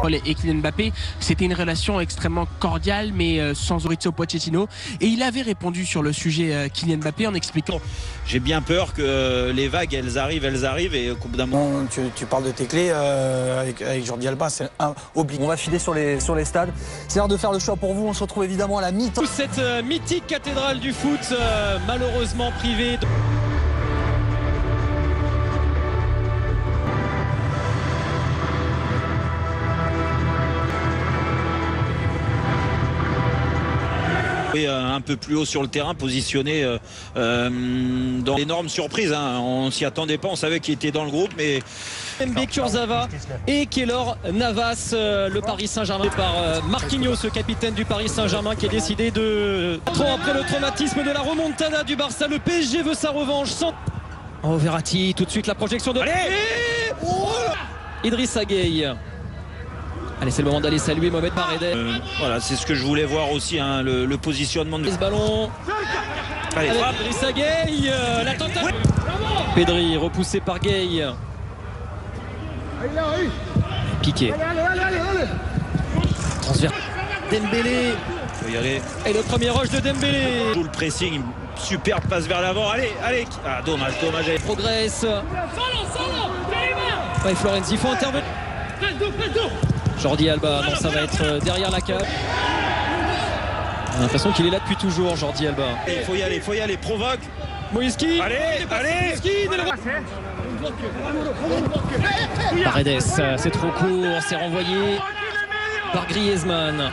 Et Kylian Mbappé, c'était une relation extrêmement cordiale, mais sans Maurizio Pochettino. Et il avait répondu sur le sujet Kylian Mbappé en expliquant: j'ai bien peur que les vagues, elles arrivent, et au bout d'un moment... Tu parles de tes clés avec Jordi Alba, c'est obligé. On va filer sur les stades. C'est l'heure de faire le choix pour vous. On se retrouve évidemment à la mi-temps. Cette mythique cathédrale du foot, malheureusement privée. Et un peu plus haut sur le terrain, positionné dans l'énorme surprise. On s'y attendait pas, on savait qu'il était dans le groupe, mais... Mbé Kurzawa et Keylor Navas, le Paris Saint-Germain par Marquinhos, le capitaine du Paris Saint-Germain, qui a décidé de... Après le traumatisme de la remontada du Barça, le PSG veut sa revanche. Oh, Verratti, tout de suite la projection de... Idrissa Gueye. Allez, c'est le moment d'aller saluer Mohamed Paredes. Voilà, c'est ce que je voulais voir aussi, le positionnement de... Ce ballon. Allez, frappe. Idrissa Gueye, la tentative. Pedri, repoussé par Gueye. Piqué. Transfert. Dembélé. Faut y aller. Et le premier rush de Dembélé. Tout le pressing, superbe passe vers l'avant. Allez. Ah, dommage. Progresse. Ouais, Florenzi, il faut intervenir. Jordi Alba, non, ça va être derrière la cave. On a l'impression qu'il est là depuis toujours, Jordi Alba. Il faut y aller, provoque. Moïski. Allez. Paredes, c'est trop court, c'est renvoyé par Griezmann.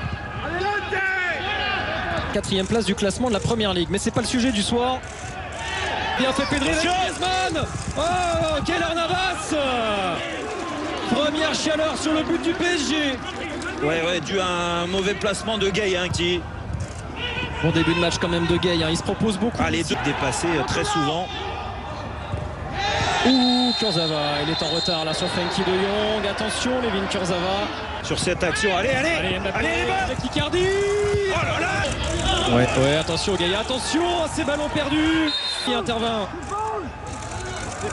4e place du classement de la Première Ligue, mais c'est pas le sujet du soir. Bien fait Pedri, Griezmann. Oh, Keylor Navas. Première chaleur sur le but du PSG. Ouais, dû à un mauvais placement de Gueye qui... Bon début de match quand même de Gueye, il se propose beaucoup. Les deux dépassés très souvent. Ouh, Kurzawa, il est en retard là sur Frenkie de Jong. Attention, Layvin Kurzawa. Sur cette action, allez avec Icardi. Oh là là. Ouais, attention Gueye, attention à ces ballons perdus. Il intervient.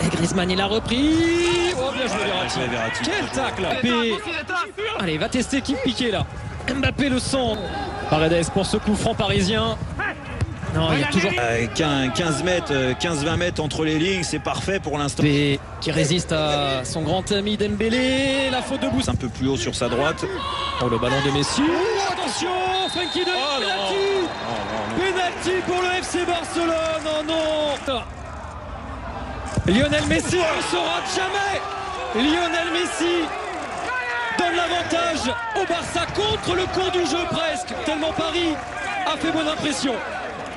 Et Griezmann, il a repris. Oh, bien joué Verratti. Quel tacle. Mbappé. Allez, va tester qui piqué là. Mbappé le centre. Paredes pour ce coup franc parisien. Non, il y a toujours 15-20 mètres entre les lignes, c'est parfait pour l'instant. Qui résiste à son grand ami Dembélé. La faute de Bouss. Un peu plus haut sur sa droite. Oh, le ballon de Messi. Oh, attention, Frenkie de Jong. Penalty pour le FC Barcelone. Non. Lionel Messi ne se rate jamais. Lionel Messi donne l'avantage au Barça contre le cours du jeu presque. Tellement Paris a fait bonne impression.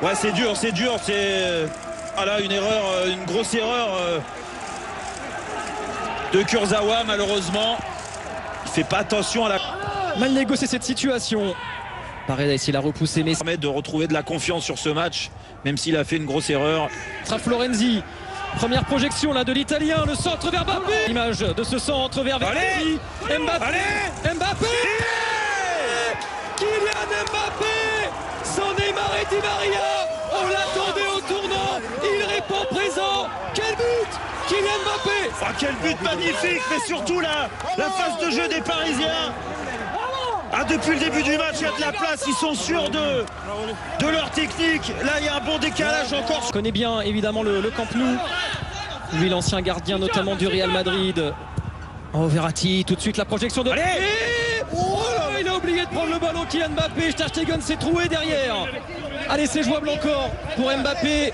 Ouais, c'est dur. C'est une erreur, une grosse erreur de Kurzawa malheureusement. Il fait pas attention à la... Mal négocié cette situation. Paredes, il a repoussé Messi. Permet de retrouver de la confiance sur ce match, même s'il a fait une grosse erreur. Florenzi. Première projection là de l'Italien, le centre vers Mbappé. Image de ce centre vers Verratti. Mbappé. Kylian Mbappé. Sans Neymar et Di Maria. On l'attendait au tournant. Il répond présent. Quel but, Kylian Mbappé. Oh, quel but magnifique, mais surtout la phase de jeu des Parisiens. Depuis le début du match, il y a de la place, ils sont sûrs de leur technique. Là, il y a un bon décalage encore. Je connais bien évidemment le Camp Nou. Lui, l'ancien gardien notamment du Real Madrid. Oh, Verratti, tout de suite la projection de... il a oublié de prendre le ballon, Kylian Mbappé. Ter Stegen s'est troué derrière. Allez, c'est jouable encore pour Mbappé.